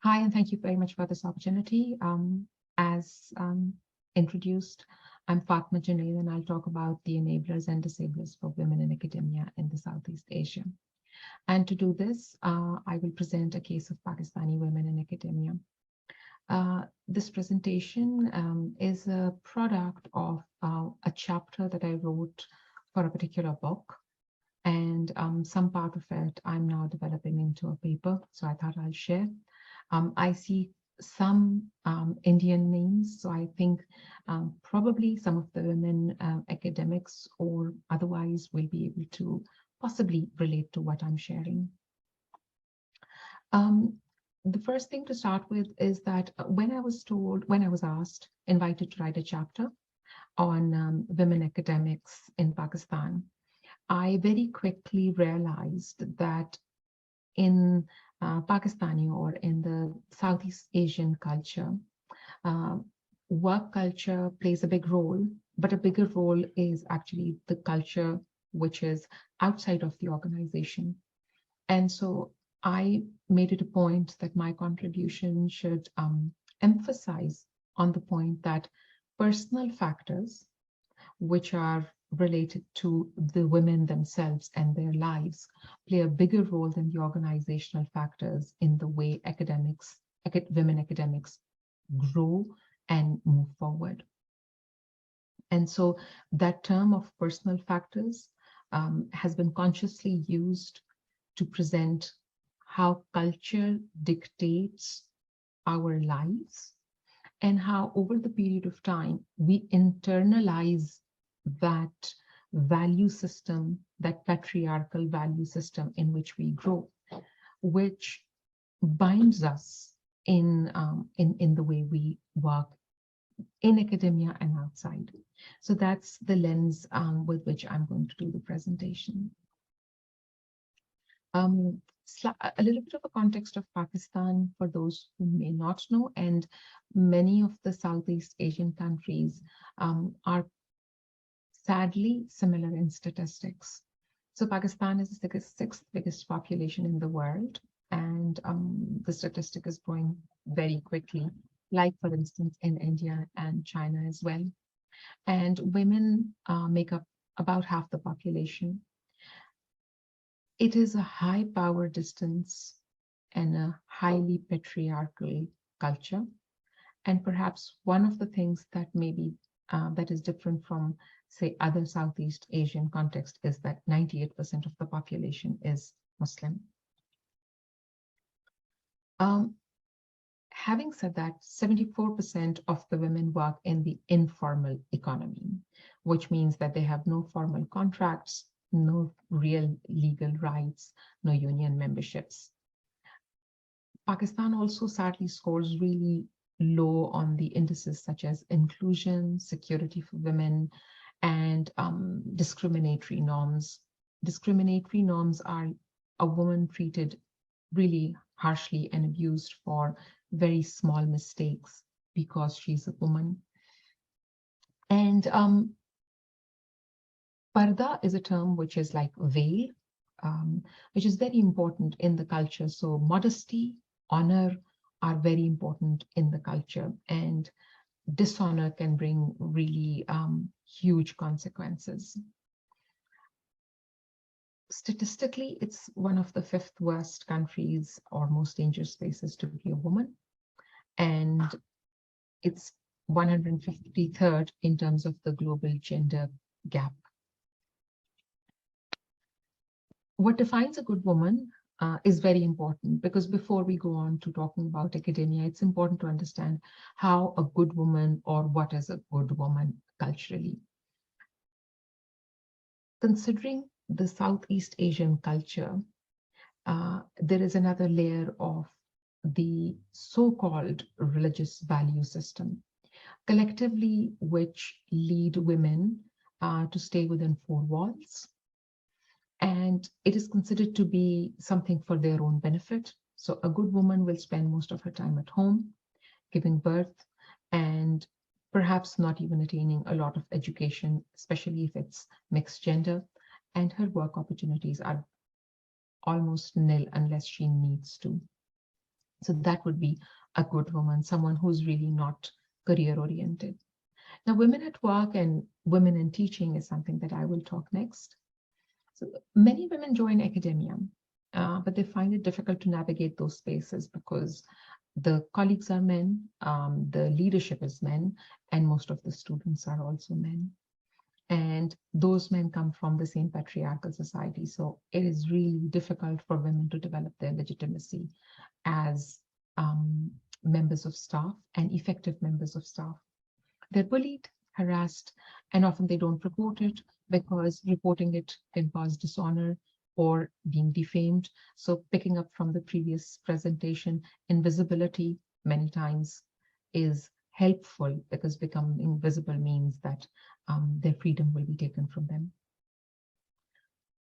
Hi, and thank you very much for this opportunity. As introduced, I'm Fatima Junaid, and I'll talk about the enablers and disablers for women in academia in the Southeast Asia. And to do this, I will present a case of Pakistani women in academia. This presentation is a product of a chapter that I wrote for a particular book. And some part of it I'm now developing into a paper, so I thought I'll share. I see some Indian names, so I think probably some of the women academics or otherwise will be able to possibly relate to what I'm sharing. The first thing to start with is that when I was asked, invited to write a chapter on women academics in Pakistan, I very quickly realized that in Pakistani or in the Southeast Asian culture, work culture plays a big role, but a bigger role is actually the culture which is outside of the organization. And so I made it a point that my contribution should emphasize on the point that personal factors, which are related to the women themselves and their lives, play a bigger role than the organizational factors in the way women academics grow and move forward. And so that term of personal factors has been consciously used to present how culture dictates our lives and how over the period of time we internalize that value system, that patriarchal value system in which we grow, which binds us in the way we work in academia and outside. So that's the lens with which I'm going to do the presentation. A little bit of a context of Pakistan for those who may not know, and many of the Southeast Asian countries are sadly similar in statistics. So Pakistan is the sixth biggest population in the world, and the statistic is growing very quickly, like for instance in India and China as well. And women make up about half the population. It is a high power distance and a highly patriarchal culture. And perhaps one of the things that maybe that is different from, say, other Southeast Asian context is that 98% of the population is Muslim. Having said that, 74% of the women work in the informal economy, which means that they have no formal contracts, no real legal rights, no union memberships. Pakistan also sadly scores really low on the indices such as inclusion, security for women, and discriminatory norms. Discriminatory norms are a woman treated really harshly and abused for very small mistakes because she's a woman. And parda is a term which is like veil, which is very important in the culture. So modesty, honor are very important in the culture, and dishonor can bring really huge consequences. Statistically, it's one of the 5th worst countries or most dangerous places to be a woman. And it's 153rd in terms of the global gender gap. What defines a good woman is very important, because before we go on to talking about academia, it's important to understand how a good woman or what is a good woman culturally. Considering the Southeast Asian culture, there is another layer of the so-called religious value system, collectively which lead women to stay within 4 walls. And it is considered to be something for their own benefit. So a good woman will spend most of her time at home, giving birth, and perhaps not even attaining a lot of education, especially if it's mixed gender, and her work opportunities are almost nil unless she needs to. So that would be a good woman, someone who's really not career oriented. Now, women at work and women in teaching is something that I will talk next. So many women join academia, but they find it difficult to navigate those spaces because the colleagues are men, the leadership is men, and most of the students are also men. And those men come from the same patriarchal society. So it is really difficult for women to develop their legitimacy as members of staff and effective members of staff. They're bullied, harassed, and often they don't report it because reporting it can cause dishonor or being defamed. So picking up from the previous presentation, invisibility many times is helpful because becoming visible means that their freedom will be taken from them.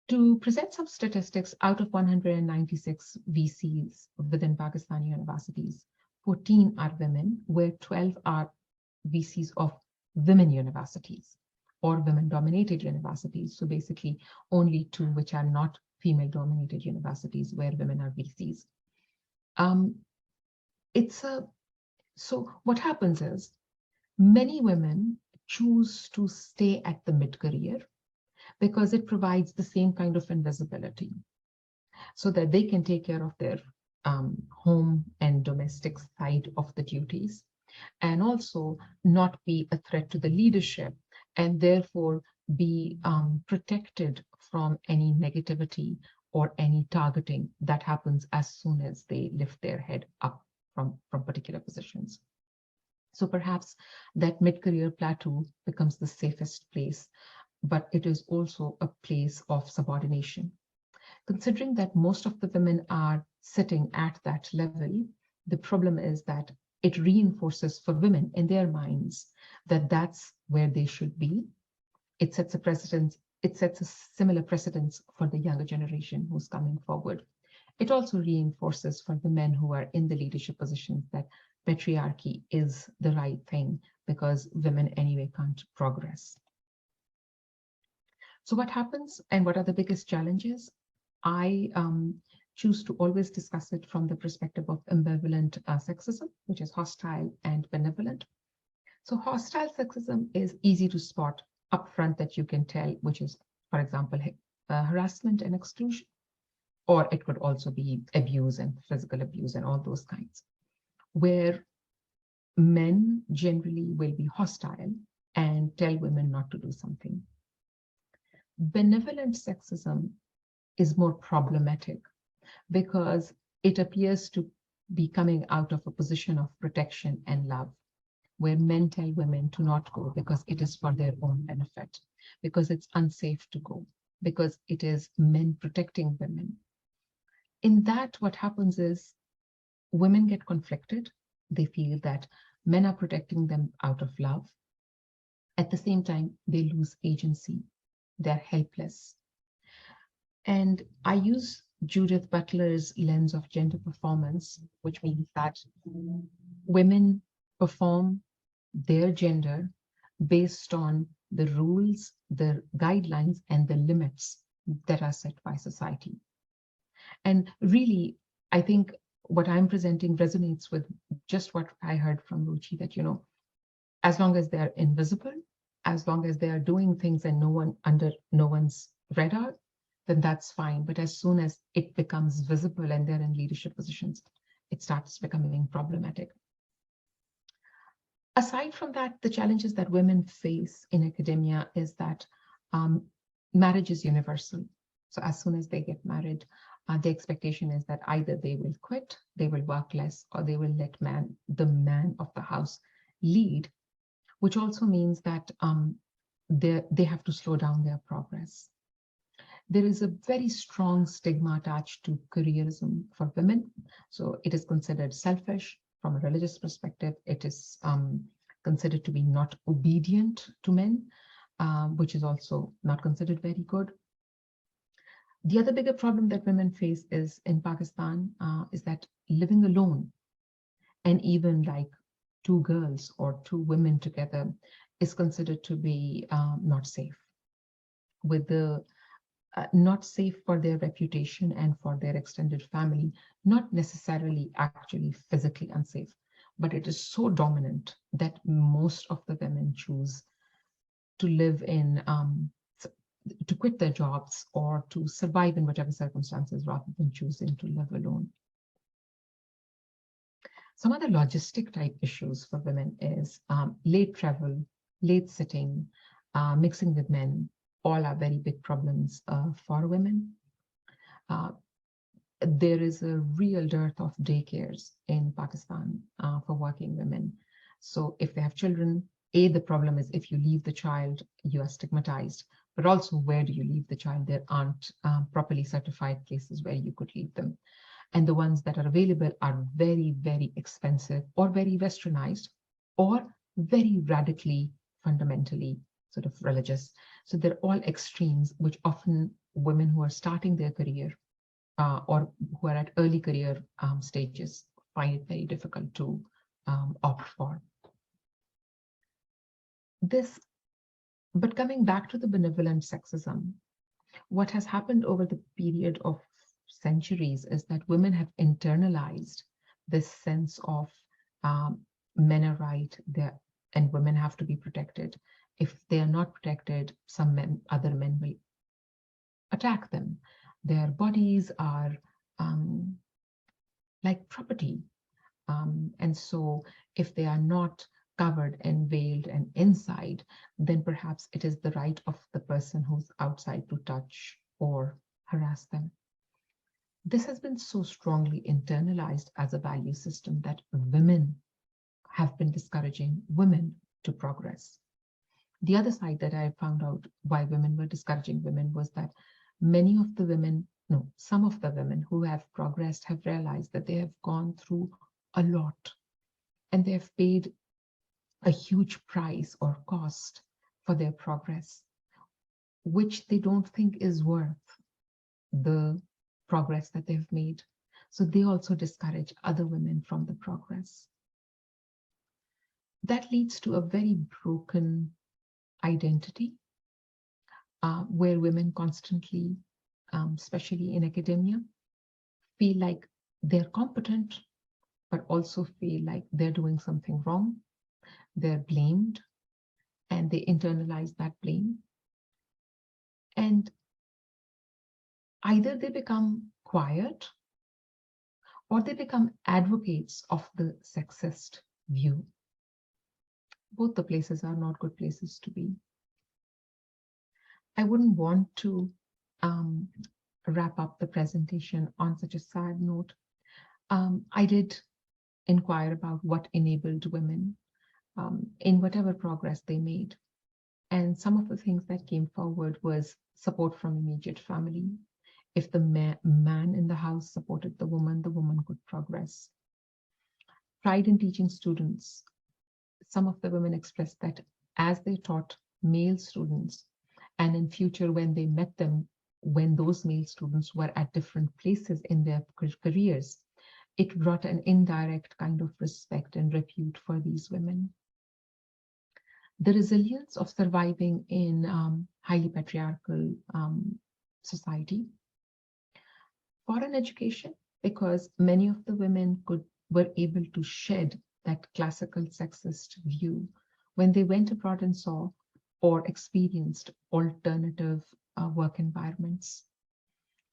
To present some statistics, out of 196 VCs within Pakistani universities, 14 are women, where 12 are VCs of women universities or women-dominated universities. So basically only 2 which are not female-dominated universities where women are VCs. So what happens is many women choose to stay at the mid-career because it provides the same kind of invisibility so that they can take care of their home and domestic side of the duties and also not be a threat to the leadership and therefore be protected from any negativity or any targeting that happens as soon as they lift their head up from particular positions. So perhaps that mid-career plateau becomes the safest place, but it is also a place of subordination. Considering that most of the women are sitting at that level, the problem is that it reinforces for women in their minds that that's where they should be. It sets a precedent. It sets a similar precedence for the younger generation who's coming forward. It also reinforces for the men who are in the leadership positions that patriarchy is the right thing because women anyway can't progress. So what happens and what are the biggest challenges? I choose to always discuss it from the perspective of ambivalent sexism, which is hostile and benevolent. So hostile sexism is easy to spot upfront that you can tell, which is, for example, harassment and exclusion, or it could also be abuse and physical abuse and all those kinds, where men generally will be hostile and tell women not to do something. Benevolent sexism is more problematic because it appears to be coming out of a position of protection and love, where men tell women to not go because it is for their own benefit, because it's unsafe to go, because it is men protecting women. In that, what happens is women get conflicted. They feel that men are protecting them out of love. At the same time, they lose agency. They're helpless. And I use Judith Butler's lens of gender performance, which means that women perform their gender based on the rules, the guidelines, and the limits that are set by society. And really, I think what I'm presenting resonates with just what I heard from Ruchi, that, as long as they're invisible, as long as they are doing things and under no one's radar, then that's fine. But as soon as it becomes visible and they're in leadership positions, it starts becoming problematic. Aside from that, the challenges that women face in academia is that marriage is universal. So as soon as they get married, the expectation is that either they will quit, they will work less, or they will let the man of the house lead, which also means that they have to slow down their progress. There is a very strong stigma attached to careerism for women. So it is considered selfish. From a religious perspective, it is considered to be not obedient to men, which is also not considered very good. The other bigger problem that women face is in Pakistan is that living alone, and even like 2 girls or 2 women together, is considered to be not safe. With the not safe for their reputation and for their extended family, not necessarily actually physically unsafe, but it is so dominant that most of the women choose to live in, to quit their jobs or to survive in whatever circumstances rather than choosing to live alone. Some other logistic type issues for women is late travel, late sitting, mixing with men, all are very big problems for women. There is a real dearth of daycares in Pakistan for working women. So if they have children, the problem is if you leave the child, you are stigmatized. But also, where do you leave the child? There aren't properly certified places where you could leave them. And the ones that are available are very, very expensive or very westernized or very radically, fundamentally sort of religious. So they're all extremes, which often women who are starting their career or who are at early career stages find it very difficult to opt for. But coming back to the benevolent sexism, what has happened over the period of centuries is that women have internalized this sense of men are right and women have to be protected. If they are not protected, other men will attack them. Their bodies are like property. And so if they are not covered and veiled and inside, then perhaps it is the right of the person who's outside to touch or harass them. This has been so strongly internalized as a value system that women have been discouraging women to progress. The other side that I found out why women were discouraging women was that some of the women who have progressed have realized that they have gone through a lot and they have paid a huge price or cost for their progress, which they don't think is worth the progress that they've made. So they also discourage other women from the progress. That leads to a very broken identity where women constantly, especially in academia, feel like they're competent, but also feel like they're doing something wrong. They're blamed and they internalize that blame. And either they become quiet or they become advocates of the sexist view. Both the places are not good places to be. I wouldn't want to wrap up the presentation on such a sad note. I did inquire about what enabled women in whatever progress they made. And some of the things that came forward was support from immediate family. If the man in the house supported the woman could progress. Pride in teaching students. Some of the women expressed that as they taught male students, and in future when they met them, when those male students were at different places in their careers, it brought an indirect kind of respect and repute for these women. The resilience of surviving in highly patriarchal society. Foreign education, because many of the women were able to shed that classical sexist view when they went abroad and saw or experienced alternative work environments.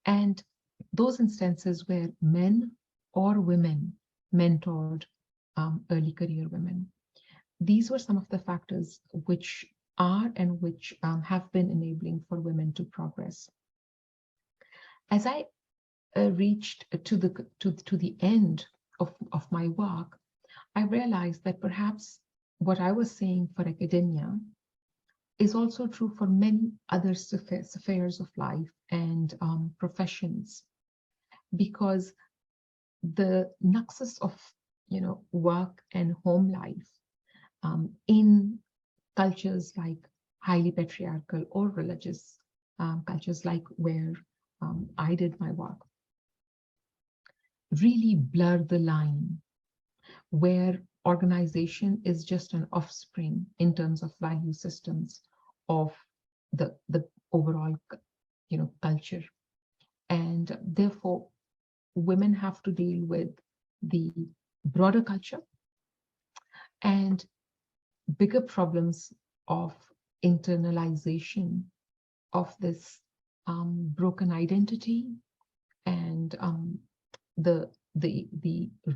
And those instances where men or women mentored early career women. These were some of the factors which are and which have been enabling for women to progress. As I reached to the end of my work, I realized that perhaps what I was saying for academia is also true for many other spheres of life and professions, because the nexus of work and home life in cultures like highly patriarchal or religious cultures like where I did my work really blur the line, where organization is just an offspring in terms of value systems of the overall culture. And therefore, women have to deal with the broader culture and bigger problems of internalization of this broken identity and the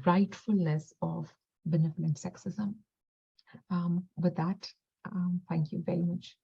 rightfulness of benevolent sexism. With that, thank you very much.